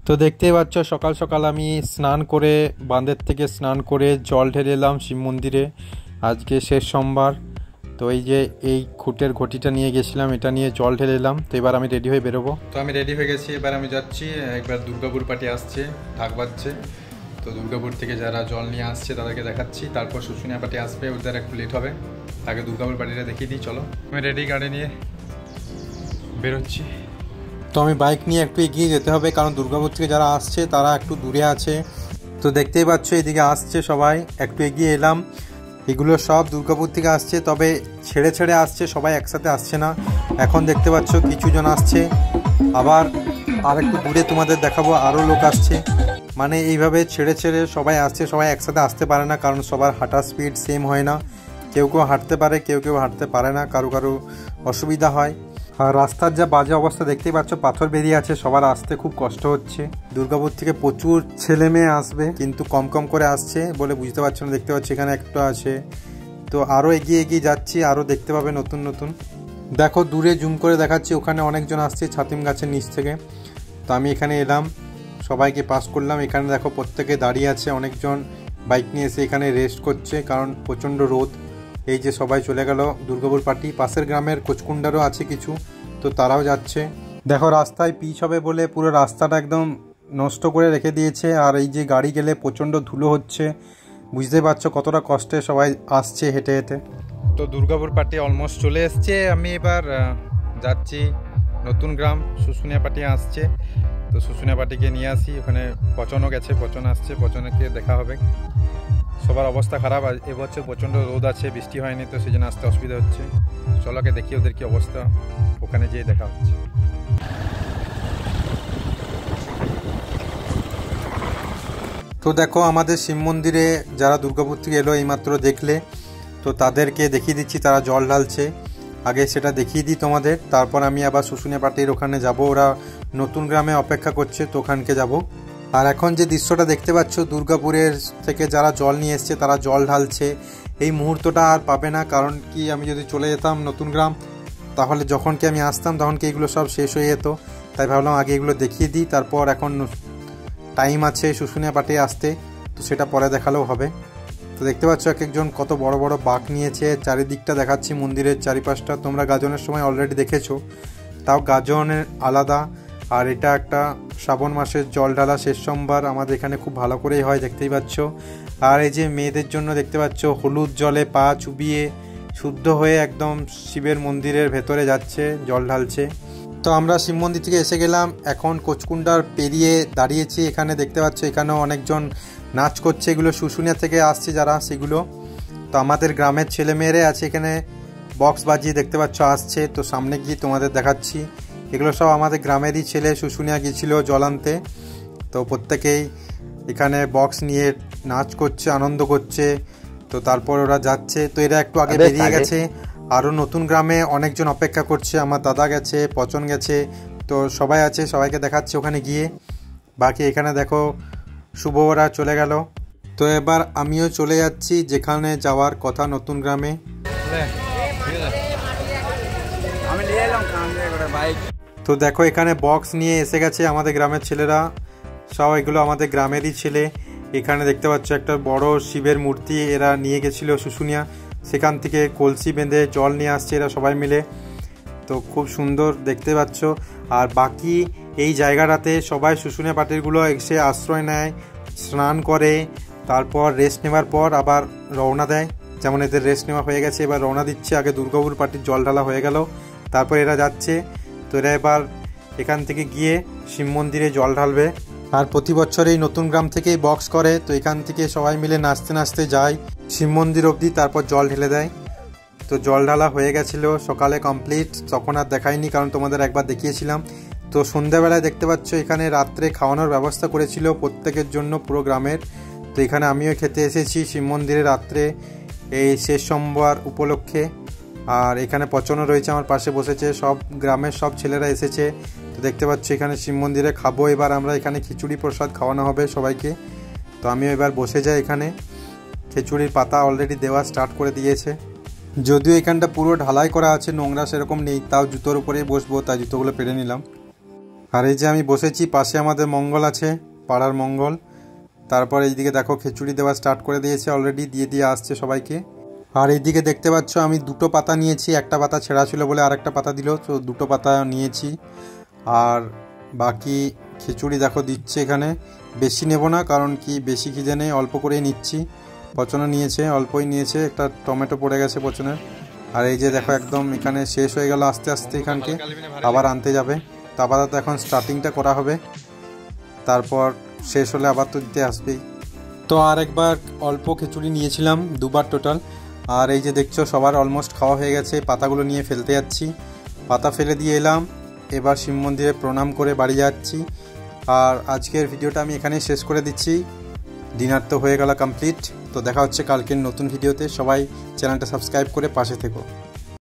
তো দেখতেই পাচ্ছ সকাল সকাল আমি স্নান করে বাঁধের থেকে স্নান করে জল ঢেলে এলাম শিব মন্দিরে। আজকে শেষ সোমবার। তো এই যে এই খুঁটের ঘটিটা নিয়ে গেছিলাম, এটা নিয়ে জল ঢেলে এলাম। তো এবার আমি রেডি হয়ে বেরোবো। তো আমি রেডি হয়ে গেছি, এবার আমি যাচ্ছি। একবার দুর্গাপুর পার্টি আসছে, ঢাক বাজছে। তো দুর্গাপুর থেকে যারা জল নিয়ে আসছে তাদেরকে দেখাচ্ছি, তারপর শুশুনিয়া পার্টি আসবে, ওদের একটু লেট হবে। আগে দুর্গাপুর পার্টিটা দেখিয়ে দিই, চলো। আমি রেডি, গাড়ি নিয়ে বেরোচ্ছি। তো আমি বাইক নিয়ে একটু এগিয়ে যেতে হবে, কারণ দুর্গাপুর থেকে যারা আসছে তারা একটু দূরে আছে। তো দেখতেই পাচ্ছ এদিকে আসছে সবাই, একটু এগিয়ে এলাম। এগুলো সব দুর্গাপুর থেকে আসছে, তবে ছেড়ে ছেড়ে আসছে, সবাই একসাথে আসছে না। এখন দেখতে পাচ্ছ কিছুজন আসছে, আবার আর একটু দূরে তোমাদের দেখাবো আরও লোক আসছে। মানে এইভাবে ছেড়ে ছেড়ে সবাই আসছে, সবাই একসাথে আসতে পারে না, কারণ সবার হাঁটার স্পিড সেম হয় না। কেউ কেউ হাঁটতে পারে, কেউ কেউ হাঁটতে পারে না, কারো কারো অসুবিধা হয়। আর রাস্তার যা বাজে অবস্থা দেখতেই পাচ্ছ, পাথর বেরিয়ে আছে, সবার আসতে খুব কষ্ট হচ্ছে। দুর্গাপুর থেকে প্রচুর ছেলে মেয়ে আসবে, কিন্তু কম কম করে আসছে বলে বুঝতে পারছো না। দেখতে পাচ্ছি এখানে একটা আছে। তো আরও এগিয়ে এগিয়ে যাচ্ছি, আরও দেখতে পাবে নতুন নতুন। দেখো দূরে জুম করে দেখাচ্ছি, ওখানে অনেকজন আসছে ছাতিম গাছের নিচ থেকে। তো আমি এখানে এলাম, সবাইকে পাস করলাম। এখানে দেখো প্রত্যেকে দাঁড়িয়ে আছে, অনেকজন বাইক নিয়ে এসে এখানে রেস্ট করছে, কারণ প্রচণ্ড রোদ। এই যে সবাই চলে গেল দুর্গাপুর পার্টি। পাশের গ্রামের কোচকুন্ডারও আছে কিছু, তো তারাও যাচ্ছে। দেখো রাস্তায় পিচ হবে বলে পুরো রাস্তাটা একদম নষ্ট করে রেখে দিয়েছে। আর এই যে গাড়ি গেলে প্রচণ্ড ধুলো হচ্ছে, বুঝতে পারছো কতটা কষ্টে সবাই আসছে হেঁটে হেঁটে। তো দুর্গাপুর পার্টি অলমোস্ট চলে এসছে। আমি এবার যাচ্ছি নতুন গ্রাম, শুশুনিয়া পার্টি আসছে। তো শুশুনিয়া পার্টিকে নিয়ে আসি, ওখানে পচনও গেছে, পচন আসছে, পচনকে দেখা হবে। সবার অবস্থা খারাপ, আর এবছর প্রচণ্ড রোদ আছে, বৃষ্টি হয়নি, তো সেই জন্য আসতে অসুবিধা হচ্ছে। চলোকে দেখি ওদের কি অবস্থা, ওখানে যেয়ে দেখা হচ্ছে। তো দেখো আমাদের শিব মন্দিরে যারা দুর্গাপুর থেকে এলো এইমাত্র দেখলে, তো তাদেরকে দেখিয়ে দিচ্ছি তারা জল ঢালছে। আগে সেটা দেখিয়ে দিই তোমাদের, তারপর আমি আবার শুশুনিয়া পার্টির ওখানে যাব। ওরা নতুন গ্রামে অপেক্ষা করছে, তো ওখানকে যাব। আর এখন যে দৃশ্যটা দেখতে পাচ্ছ, দুর্গাপুরের থেকে যারা জল নিয়ে এসছে তারা জল ঢালছে। এই মুহূর্তটা আর পাবে না, কারণ কি আমি যদি চলে যেতাম নতুন গ্রাম, তাহলে যখন কি আমি আসতাম তখন কি এগুলো সব শেষ হয়ে যেত। তাই ভাবলাম আগে এগুলো দেখিয়ে দিই, তারপর এখন টাইম আছে শুশুনিয়া পার্টি আসতে, তো সেটা পরে দেখালেও হবে। তো দেখতে পাচ্ছ এক একজন কত বড় বড় বাঁক নিয়েছে। চারিদিকটা দেখাচ্ছি মন্দিরের চারিপাশটা, তোমরা গাজনের সময় অলরেডি দেখেছো, তাও গাজনের আলাদা। আর এটা একটা শ্রাবণ মাসের জল ঢালা শেষ সোমবার, আমাদের এখানে খুব ভালো করেই হয়, দেখতেই পাচ্ছ। আর এই যে মেয়েদের জন্য দেখতে পাচ্ছ হলুদ জলে পা চুবিয়ে শুদ্ধ হয়ে একদম শিবের মন্দিরের ভেতরে যাচ্ছে, জল ঢালছে। তো আমরা শিব মন্দির থেকে এসে গেলাম, এখন কোচকুন্ডার পেরিয়ে দাঁড়িয়েছি। এখানে দেখতে পাচ্ছ এখানেও অনেকজন নাচ করছে, এগুলো শুশুনিয়া থেকে আসছে যারা, সেগুলো। তো আমাদের গ্রামের ছেলেমেয়েরাই আছে এখানে, বক্স বাজিয়ে দেখতে পাচ্ছ আসছে। তো সামনে গিয়ে তোমাদের দেখাচ্ছি, এগুলো সব আমাদের গ্রামেরই ছেলে, শুশুনিয়া গিয়েছিল জল আনতে। তো প্রত্যেকেই এখানে বক্স নিয়ে নাচ করছে, আনন্দ করছে। তো তারপর ওরা যাচ্ছে, তো এরা একটু আগে বেরিয়ে গেছে। আরও নতুন গ্রামে অনেকজন অপেক্ষা করছে, আমার দাদা গেছে, পচন গেছে, তো সবাই আছে, সবাইকে দেখাচ্ছে ওখানে গিয়ে। বাকি এখানে দেখো শুভ ওরা চলে গেল। তো এবার আমিও চলে যাচ্ছি যেখানে যাওয়ার কথা, নতুন গ্রামে। তো দেখো এখানে বক্স নিয়ে এসে গেছে আমাদের গ্রামের ছেলেরা সব, এগুলো আমাদের গ্রামেরই ছেলে। এখানে দেখতে পাচ্ছ একটা বড় শিবের মূর্তি এরা নিয়ে গেছিল শুশুনিয়া, সেখান থেকে কলসি বেঁধে জল নিয়ে আসছে এরা সবাই মিলে। তো খুব সুন্দর দেখতে পাচ্ছ। আর বাকি এই জায়গাটাতে সবাই শুশুনিয়া পার্টিগুলো এসে আশ্রয় নেয়, স্নান করে, তারপর রেস্ট নেওয়ার পর আবার রওনা দেয়। যেমন এদের রেস্ট নেওয়া হয়ে গেছে, এবার রওনা দিচ্ছে। আগে দুর্গাপুর পার্টির জল ঢালা হয়ে গেল, তারপর এরা যাচ্ছে। তো এরা এবার এখান থেকে গিয়ে শিব মন্দিরে জল ঢালবে। আর প্রতি বছর এই নতুন গ্রাম থেকেই বক্স করে, তো এখান থেকে সবাই মিলে নাচতে নাচতে যায় শিব মন্দির অবধি, তারপর জল ঢেলে দেয়। তো জল ঢালা হয়ে গেছিলো সকালে কমপ্লিট, তখন আর দেখাইনি কারণ তোমাদের একবার দেখিয়েছিলাম। তো সন্ধ্যাবেলায় দেখতে পাচ্ছ এখানে রাত্রে খাওয়ানোর ব্যবস্থা করেছিল প্রত্যেকের জন্য, পুরো গ্রামের। তো এখানে আমিও খেতে এসেছি শিব মন্দিরে রাত্রে, এই শেষ সোমবার উপলক্ষে। আর এখানে পচনও রয়েছে, আমার পাশে বসেছে, সব গ্রামের সব ছেলেরা এসেছে। তো দেখতে পাচ্ছ এখানে শিব মন্দিরে খাবো এবার আমরা, এখানে খিচুড়ি প্রসাদ খাওয়ানো হবে সবাইকে। তো আমিও এবার বসে যাই এখানে, খিচুড়ির পাতা অলরেডি দেওয়া স্টার্ট করে দিয়েছে। যদিও এখানটা পুরো ঢালাই করা আছে, নোংরা সেরকম নেই, তাও জুতোর উপরেই বসবো, তাই জুতোগুলো পেরে নিলাম। আর এই যে আমি বসেছি, পাশে আমাদের মঙ্গল আছে, পাড়ার মঙ্গল। তারপর এইদিকে দেখো খিচুড়ি দেওয়া স্টার্ট করে দিয়েছে অলরেডি, দিয়ে আসছে সবাইকে। আর এইদিকে দেখতে পাচ্ছ আমি দুটো পাতা নিয়েছি, একটা পাতা ছেঁড়া ছিল বলে আরেকটা পাতা দিল, তো দুটো পাতা নিয়েছি। আর বাকি খিচুড়ি দেখো দিচ্ছে এখানে, বেশি নেব না কারণ কি বেশি খিদে নেই, অল্প করেই নিচ্ছি। পচনও নিয়েছে, অল্পই নিয়েছে, একটা টমেটো পড়ে গেছে পচনের। আর এই যে দেখো একদম এখানে শেষ হয়ে গেল আস্তে আস্তে, এখানকে আবার আনতে যাবে। তো আপাতত এখন স্টার্টিংটা করা হবে, তারপর শেষ হলে আবার তো দিতে আসবেই। তো আর একবার অল্প খিচুড়ি নিয়েছিলাম, দুবার টোটাল। আর এই যে দেখছো সবার অলমোস্ট খাওয়া হয়ে গেছে, পাতাগুলো নিয়ে ফেলতে যাচ্ছি। পাতা ফেলে দিয়ে এলাম, এবার শিব মন্দিরে প্রণাম করে বাড়ি যাচ্ছি। আর আজকের ভিডিওটা আমি এখানেই শেষ করে দিচ্ছি, ডিনার তো হয়ে গেল কমপ্লিট। তো দেখা হচ্ছে কালকের নতুন ভিডিওতে, সবাই চ্যানেলটা সাবস্ক্রাইব করে পাশে থেকো।